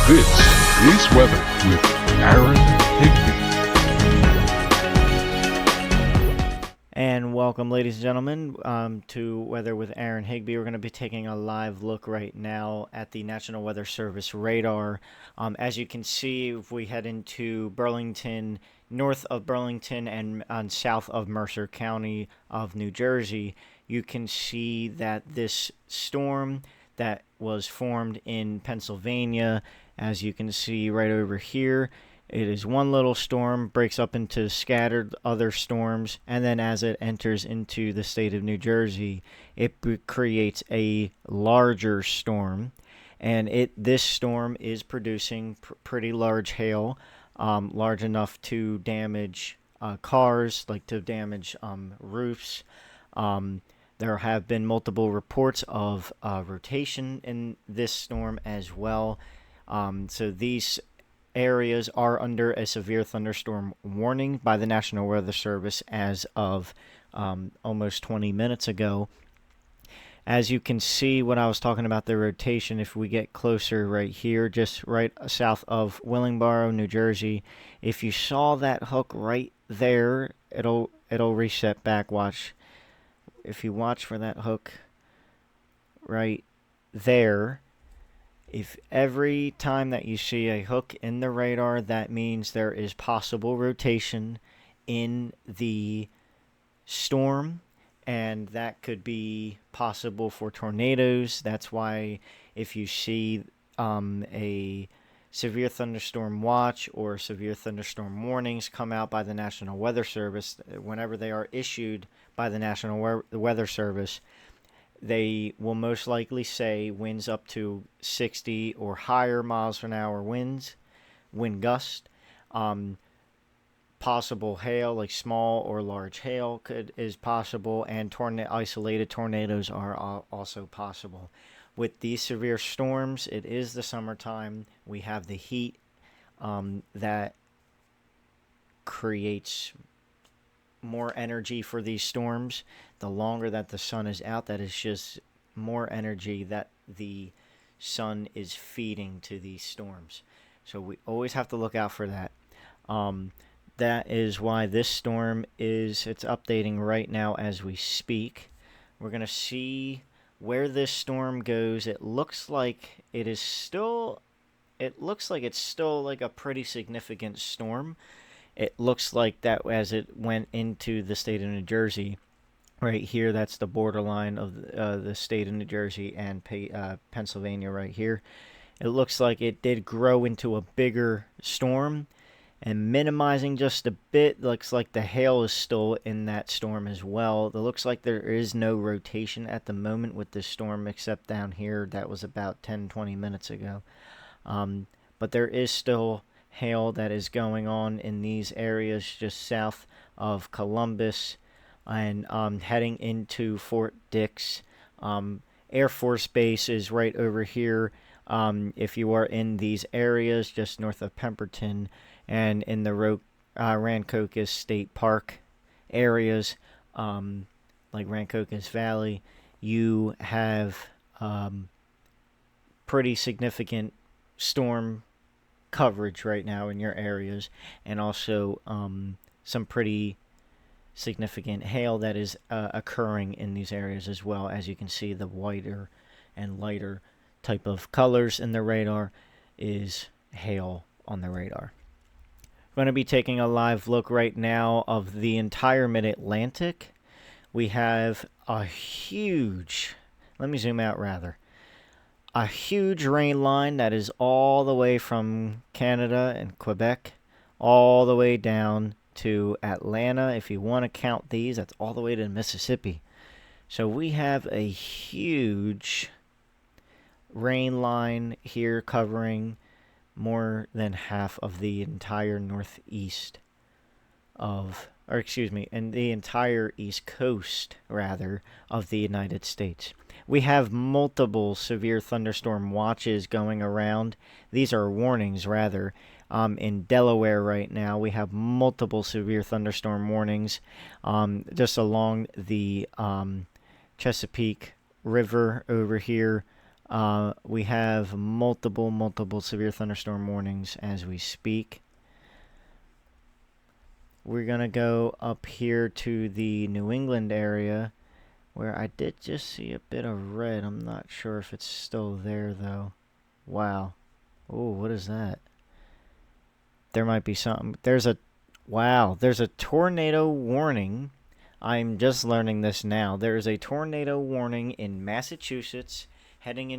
This is Weather with Aaron Higbee. And welcome, ladies and gentlemen, to Weather with Aaron Higbee. We're going to be taking a live look right now at the National Weather Service radar. As you can see, if we head into Burlington, north of Burlington and south of Mercer County of New Jersey, you can see that this storm that was formed in Pennsylvania, as you can see right over here, it is one little storm, breaks up into scattered other storms, and then as it enters into the state of New Jersey, it creates a larger storm. And this storm is producing pretty large hail, large enough to damage cars, like to damage roofs. There have been multiple reports of rotation in this storm as well. So these areas are under a severe thunderstorm warning by the National Weather Service as of almost 20 minutes ago. As you can see, when I was talking about the rotation, if we get closer right here, just right south of Willingboro, New Jersey, if you saw that hook right there, it'll reset back. Watch. If you watch for that hook right there, if every time that you see a hook in the radar, that means there is possible rotation in the storm, and that could be possible for tornadoes. That's why if you see a severe thunderstorm watch or severe thunderstorm warnings come out by the National Weather Service, whenever they are issued by the National Weather Service, they will most likely say winds up to 60 or higher miles per hour winds, wind gust. Possible hail, like small or large hail, is possible, and isolated tornadoes are also possible. With these severe storms, it is the summertime. We have the heat that creates more energy for these storms. The longer that the sun is out, that is just more energy that the sun is feeding to these storms. So we always have to look out for that. That is why this storm it's updating right now as we speak. We're going to see where this storm goes. It looks like it's still like a pretty significant storm. It looks like that as it went into the state of New Jersey. Right here, that's the borderline of the state of New Jersey and Pennsylvania right here. It looks like it did grow into a bigger storm, and minimizing just a bit. Looks like the hail is still in that storm as well. It looks like there is no rotation at the moment with this storm, except down here. That was about 10-20 minutes ago. But there is still hail that is going on in these areas just south of Columbus and heading into Fort Dix. Air Force Base is right over here. If you are in these areas just north of Pemberton and in the Rancocas State Park areas, like Rancocas Valley, you have pretty significant storm coverage right now in your areas, and also some pretty significant hail that is occurring in these areas as well. As you can see, the whiter and lighter type of colors in the radar is hail on the radar. I'm going to be taking a live look right now of the entire mid-Atlantic. We have a huge, let me zoom out rather, a huge rain line that is all the way from Canada and Quebec all the way down to Atlanta. If you want to count these, that's all the way to Mississippi. So we have a huge rain line here covering more than half of the entire northeast and the entire east coast, rather, of the United States. We have multiple severe thunderstorm watches going around. These are warnings, rather. In Delaware right now, we have multiple severe thunderstorm warnings just along the Chesapeake River over here. We have multiple severe thunderstorm warnings as we speak. We're going to go up here to the New England area, where I did just see a bit of red. I'm not sure if it's still there, though. Wow. Oh, what is that? There might be something. Wow, there's a tornado warning. I'm just learning this now. There is a tornado warning in Massachusetts heading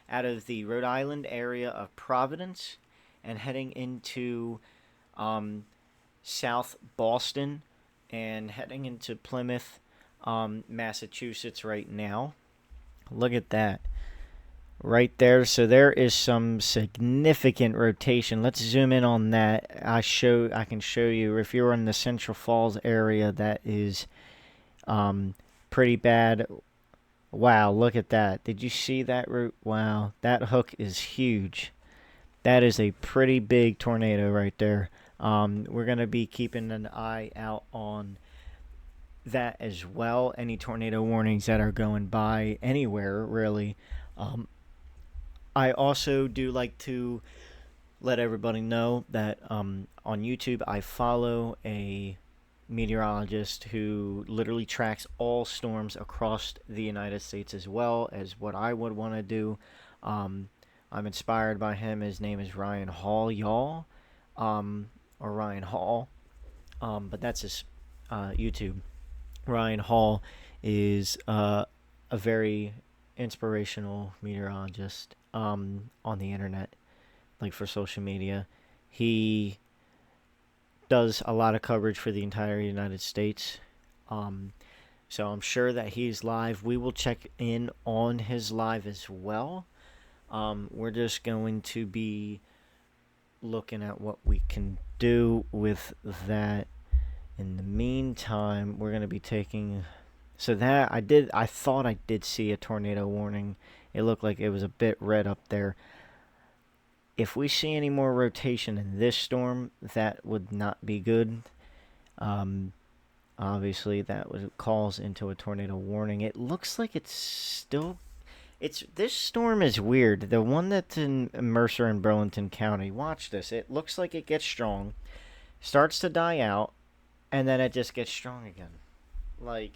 out of the Rhode Island area of Providence and heading into South Boston and heading into Plymouth, Massachusetts right now. Look at that. Right there. So there is some significant rotation. Let's zoom in on that. I can show you if you're in the Central Falls area, that is pretty bad. Wow, look at that. Did you see that route? Wow, that hook is huge. That is a pretty big tornado right there. We're going to be keeping an eye out on that as well. Any tornado warnings that are going by anywhere, really. I also do like to let everybody know that on YouTube I follow a meteorologist who literally tracks all storms across the United States as well as what I would want to do. I'm inspired by him. His name is Ryan Hall, y'all, or Ryan Hall, but that's his YouTube. Ryan Hall is a very inspirational meteorologist on the internet, like for social media. He does a lot of coverage for the entire United States. So I'm sure that he's live. We will check in on his live as well. We're just going to be looking at what we can do with that. In the meantime, we're going to be taking... So that I thought I did see a tornado warning. It looked like it was a bit red up there. If we see any more rotation in this storm, that would not be good. Obviously, that calls into a tornado warning. It looks like it's still... This storm is weird. The one that's in Mercer and Burlington County. Watch this. It looks like it gets strong, starts to die out, and then it just gets strong again. Like...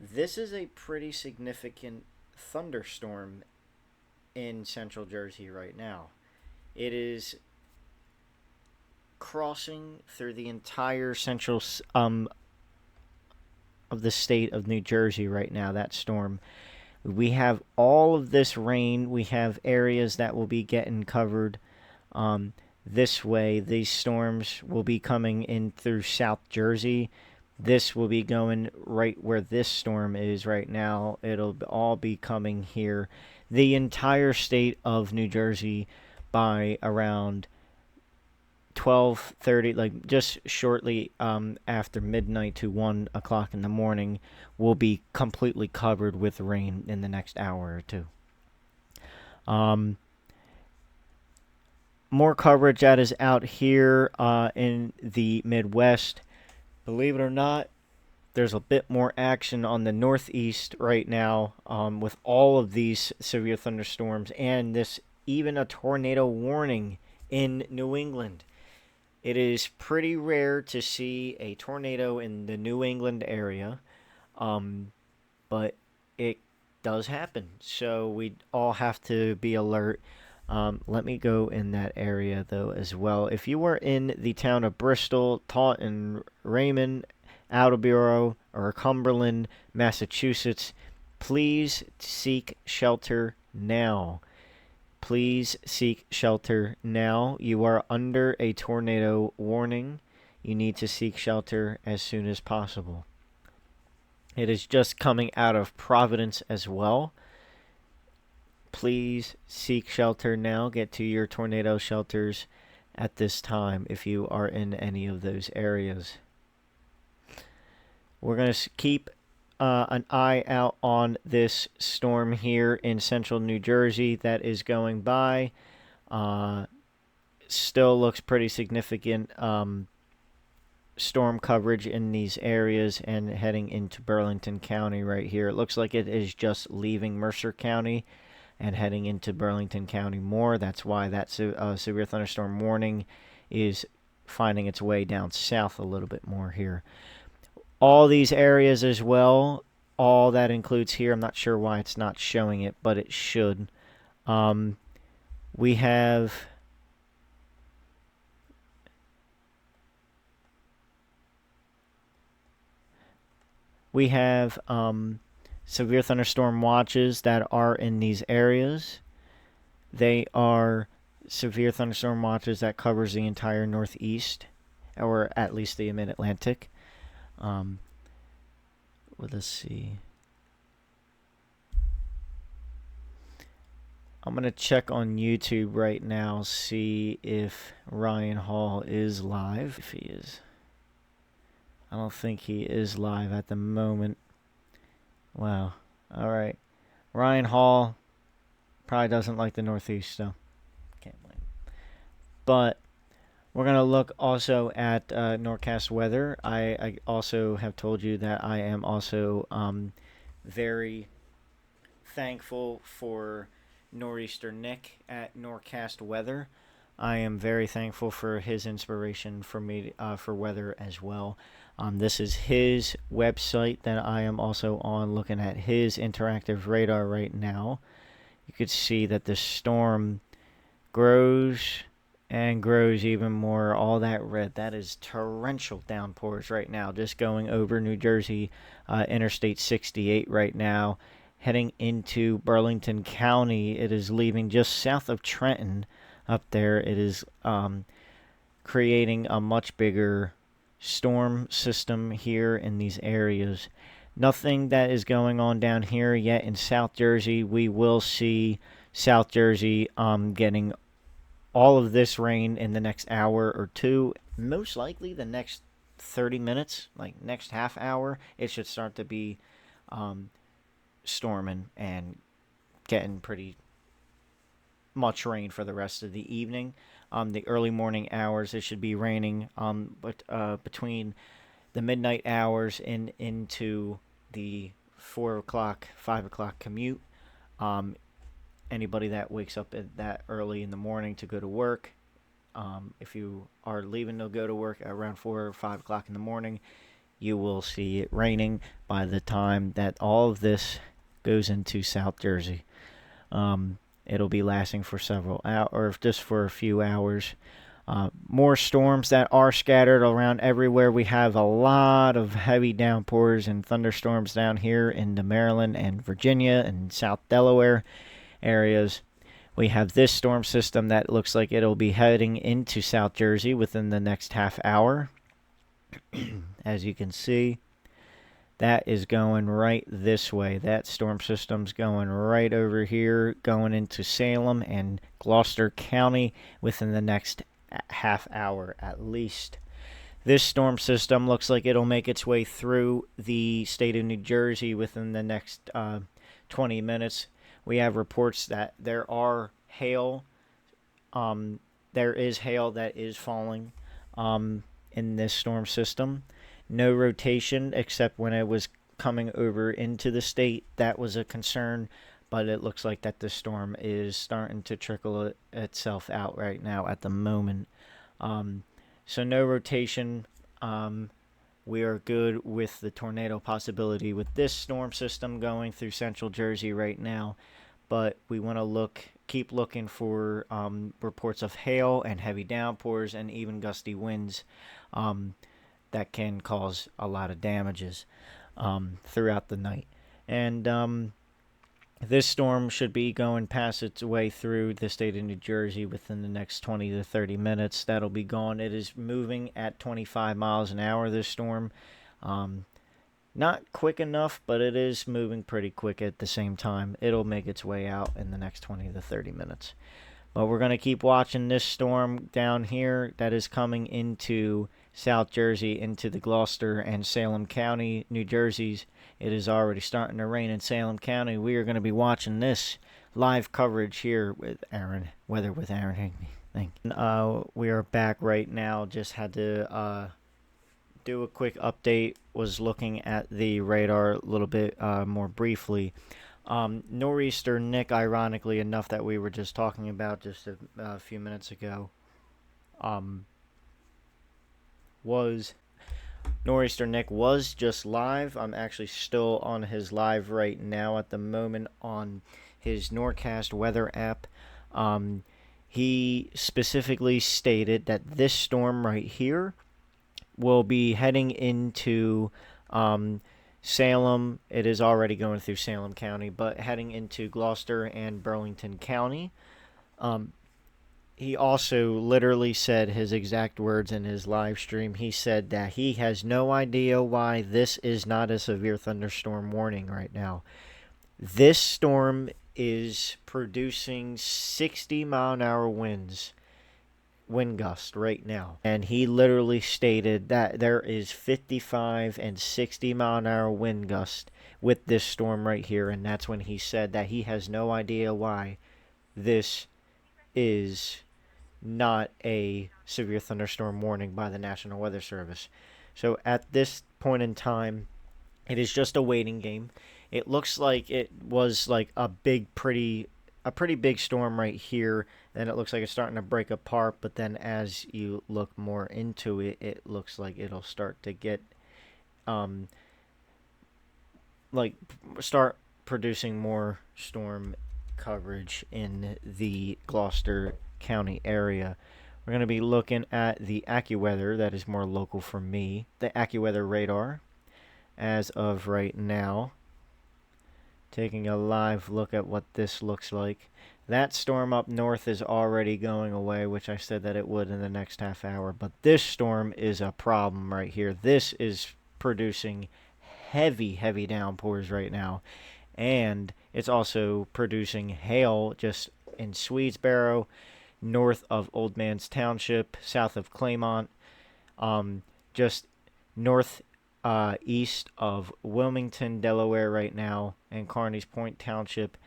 This is a pretty significant thunderstorm in central Jersey right now. It is crossing through the entire central of the state of New Jersey right now, that storm. We have all of this rain. We have areas that will be getting covered this way. These storms will be coming in through South Jersey. This will be going right where this storm is right now. It'll all be coming here. The entire state of New Jersey by around 12:30, like just shortly after midnight to 1 o'clock in the morning, will be completely covered with rain in the next hour or two. More coverage that is out here in the Midwest. Believe it or not, there's a bit more action on the Northeast right now with all of these severe thunderstorms and even a tornado warning in New England. It is pretty rare to see a tornado in the New England area, but it does happen. So we all have to be alert. Let me go in that area, though, as well. If you were in the town of Bristol, Taunton, Raymond, Attleboro, or Cumberland, Massachusetts, please seek shelter now. Please seek shelter now. You are under a tornado warning. You need to seek shelter as soon as possible. It is just coming out of Providence as well. Please seek shelter now. Get to your tornado shelters at this time if you are in any of those areas. We're going to keep an eye out on this storm here in central New Jersey that is going by. Still looks pretty significant storm coverage in these areas and heading into Burlington County right here. It looks like it is just leaving Mercer County. and heading into Burlington County more. That's why that severe thunderstorm warning is finding its way down south a little bit more here. All these areas as well, all that includes here. I'm not sure why it's not showing it, but it should. We have severe thunderstorm watches that are in these areas. They are severe thunderstorm watches that covers the entire Northeast, or at least the Mid-Atlantic. Let's see. I'm going to check on YouTube right now, see if Ryan Hall is live. If he is. I don't think he is live at the moment. Wow. Alright. Ryan Hall probably doesn't like the Northeast, so can't blame him. But we're going to look also at Norcast weather. I also have told you that I am also very thankful for Nor'easter Nick at Norcast Weather. I am very thankful for his inspiration for me for weather as well. This is his website that I am also on, looking at his interactive radar right now. You could see that the storm grows and grows even more. All that red, that is torrential downpours right now, just going over New Jersey, Interstate 68 right now, heading into Burlington County. It is leaving just south of Trenton up there. It is creating a much bigger storm system here in these areas. Nothing that is going on down here yet in South Jersey. We will see South Jersey getting all of this rain in the next hour or two. Most likely the next 30 minutes, like next half hour, it should start to be storming and getting pretty much rain for the rest of the evening. The early morning hours, it should be raining, but between the midnight hours and into the 4 o'clock, 5 o'clock commute. Anybody that wakes up at that early in the morning to go to work, if you are leaving to go to work at around 4 or 5 o'clock in the morning, you will see it raining by the time that all of this goes into South Jersey. It'll be lasting for several hours, or just for a few hours. More storms that are scattered around everywhere. We have a lot of heavy downpours and thunderstorms down here in the Maryland and Virginia and South Delaware areas. We have this storm system that looks like it'll be heading into South Jersey within the next half hour. As you can see, that is going right this way. That storm system's going right over here, going into Salem and Gloucester County within the next half hour at least. This storm system looks like it'll make its way through the state of New Jersey within the next 20 minutes. We have reports that there are hail. There is hail that is falling in this storm system. No rotation except when it was coming over into the state. That was a concern, but it looks like that the storm is starting to trickle itself out right now at the moment. So no rotation. We are good with the tornado possibility with this storm system going through central Jersey right now, but we want to keep looking for reports of hail and heavy downpours and even gusty winds that can cause a lot of damages throughout the night. And this storm should be going past its way through the state of New Jersey within the next 20 to 30 minutes. That'll be gone. It is moving at 25 miles an hour, this storm. Not quick enough, but it is moving pretty quick at the same time. It'll make its way out in the next 20 to 30 minutes. But we're going to keep watching this storm down here that is coming into South Jersey, into the Gloucester and Salem County, New Jersey's. It is already starting to rain in Salem County. We are going to be watching this live coverage here with Weather with Aaron Higbee. We are back right now. Just had to do a quick update. Was looking at the radar a little bit more briefly. Nor'easter Nick, ironically enough, that we were just talking about just a few minutes ago, um, was Nor'easter Nick was just live. I'm actually still on his live right now at the moment on his Norcast weather app. Um, he specifically stated that this storm right here will be heading into Salem. It is already going through Salem County, but heading into Gloucester and Burlington County. Um, he also literally said his exact words in his live stream. He said that he has no idea why this is not a severe thunderstorm warning right now. This storm is producing 60-mile-an-hour wind gust right now. And he literally stated that there is 55 and 60-mile-an-hour wind gust with this storm right here. And that's when he said that he has no idea why this is not a severe thunderstorm warning by the National Weather Service. So at this point in time, it is just a waiting game. It looks like it was like a pretty big storm right here. Then it looks like it's starting to break apart, but then as you look more into it, it looks like it'll start to get like start producing more storm coverage in the Gloucester County area. We're going to be looking at the AccuWeather, that is more local for me, the AccuWeather radar as of right now. Taking a live look at what this looks like. That storm up north is already going away, which I said that it would in the next half hour. But this storm is a problem right here. This is producing heavy, heavy downpours right now. And it's also producing hail just in Swedesboro, north of Old Man's Township, south of Claymont, just north east of Wilmington, Delaware right now, and Carneys Point Township.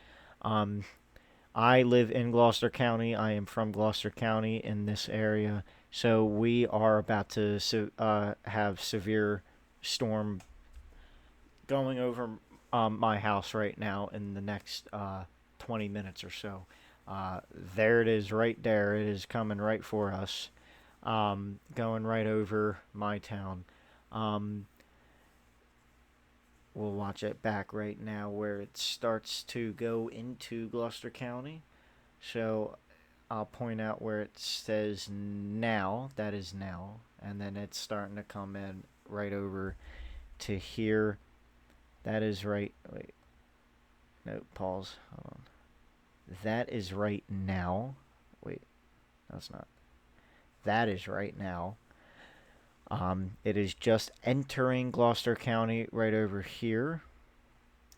I live in Gloucester County. I am from Gloucester County in this area. So we are about to have severe storm going over my house right now in the next 20 minutes or so. There it is right there. It is coming right for us, going right over my town. We'll watch it back right now where it starts to go into Gloucester County. So I'll point out where it says now, that is now, and then it's starting to come in right over to here. That is right, wait, no, pause, hold on. That is right now, wait, that's not, that is right now. It is just entering Gloucester County right over here.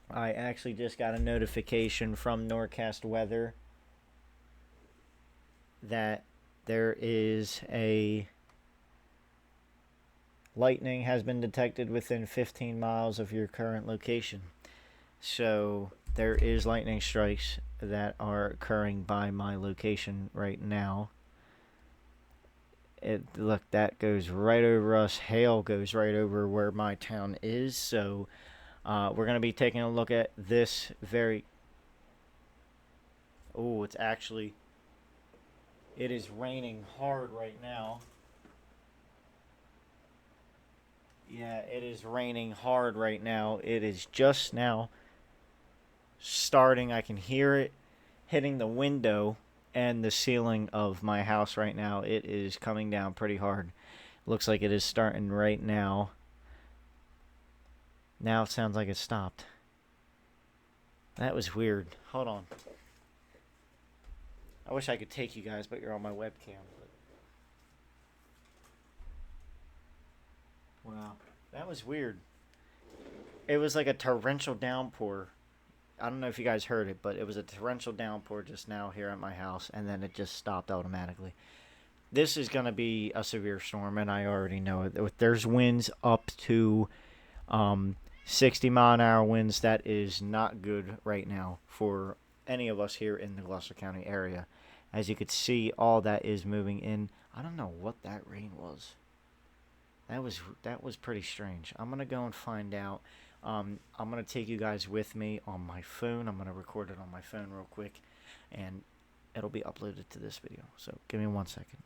I actually just got a notification from Norcast Weather that there is a lightning has been detected within 15 miles of your current location. So there is lightning strikes that are occurring by my location right now. Look, that goes right over us. Hail goes right over where my town is. So we're going to be taking a look at this very... Oh, it's actually... It is raining hard right now. Yeah, it is raining hard right now. It is just now starting. I can hear it hitting the window and the ceiling of my house right now. It is coming down pretty hard. Looks like it is starting right now. Now it sounds like it stopped. That was weird. Hold on. I wish I could take you guys, but you're on my webcam. Wow. That was weird. It was like a torrential downpour. I don't know if you guys heard it, but it was a torrential downpour just now here at my house, and then it just stopped automatically. This is going to be a severe storm, and I already know it. There's winds up to 60-mile-an-hour winds. That is not good right now for any of us here in the Gloucester County area. As you could see, all that is moving in. I don't know what that rain was. That was pretty strange. I'm going to go and find out. I'm going to take you guys with me on my phone. I'm going to record it on my phone real quick, and it'll be uploaded to this video. So give me 1 second.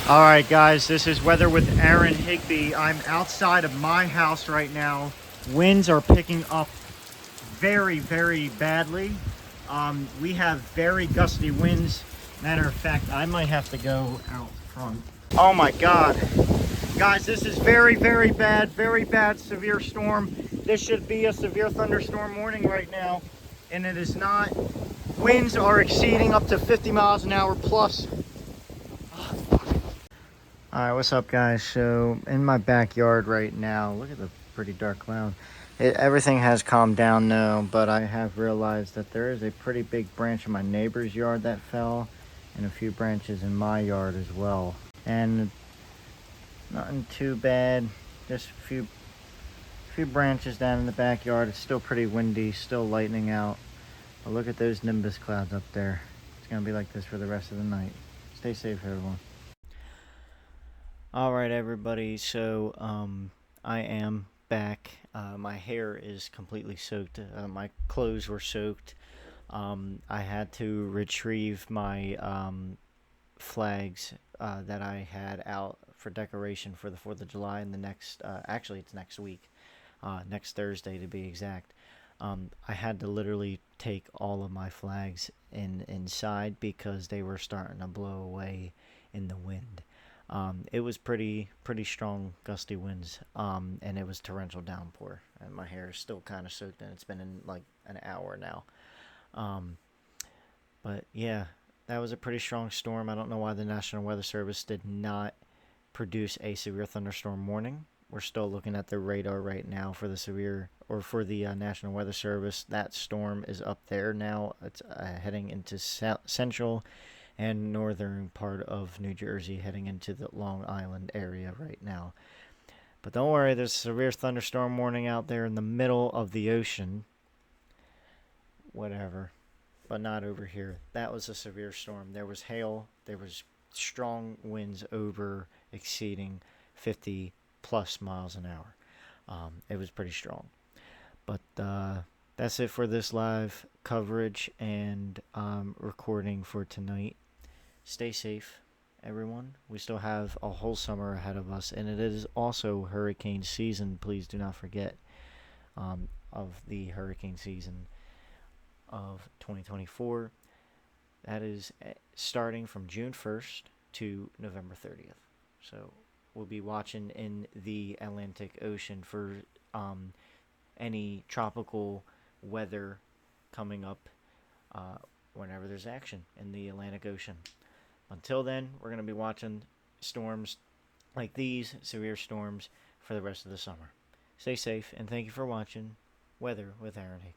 All right, guys, this is Weather with Aaron Higbee. I'm outside of my house right now. Winds are picking up very, very badly. We have very gusty winds. Matter of fact, I might have to go out front. Oh my God. Guys, this is very, very bad, severe storm. This should be a severe thunderstorm warning right now, and it is not. Winds are exceeding up to 50 miles an hour plus. Alright, what's up, guys? So, in my backyard right now, look at the pretty dark cloud. Everything has calmed down now, but I have realized that there is a pretty big branch in my neighbor's yard that fell, and a few branches in my yard as well. And nothing too bad, just a few branches down in the backyard. It's still pretty windy, still lightning out. But look at those nimbus clouds up there. It's going to be like this for the rest of the night. Stay safe, everyone. Alright, everybody, so I am back. My hair is completely soaked. My clothes were soaked. I had to retrieve my flags that I had out for decoration for the 4th of July in the next, actually it's next week, next Thursday to be exact. I had to literally take all of my flags inside because they were starting to blow away in the wind. It was pretty strong gusty winds, and it was torrential downpour, and my hair is still kind of soaked, and it's been in like an hour now. But yeah, that was a pretty strong storm. I don't know why the National Weather Service did not produce a severe thunderstorm warning. We're still looking at the radar right now for the severe, or for the National Weather Service. That storm is up there now. It's heading into central and northern part of New Jersey, heading into the Long Island area right now. But don't worry, there's a severe thunderstorm warning out there in the middle of the ocean. Whatever. But not over here. That was a severe storm. There was hail. There was strong winds over exceeding 50 plus miles an hour. It was pretty strong. But that's it for this live coverage and recording for tonight. Stay safe, everyone. We still have a whole summer ahead of us, and it is also hurricane season. Please do not forget of the hurricane season of 2024. That is starting from June 1st to November 30th. So we'll be watching in the Atlantic Ocean for any tropical weather coming up whenever there's action in the Atlantic Ocean. Until then, we're going to be watching storms like these, severe storms, for the rest of the summer. Stay safe, and thank you for watching Weather with Aaron Higbee.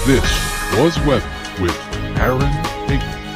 This was Weather with Aaron Higbee.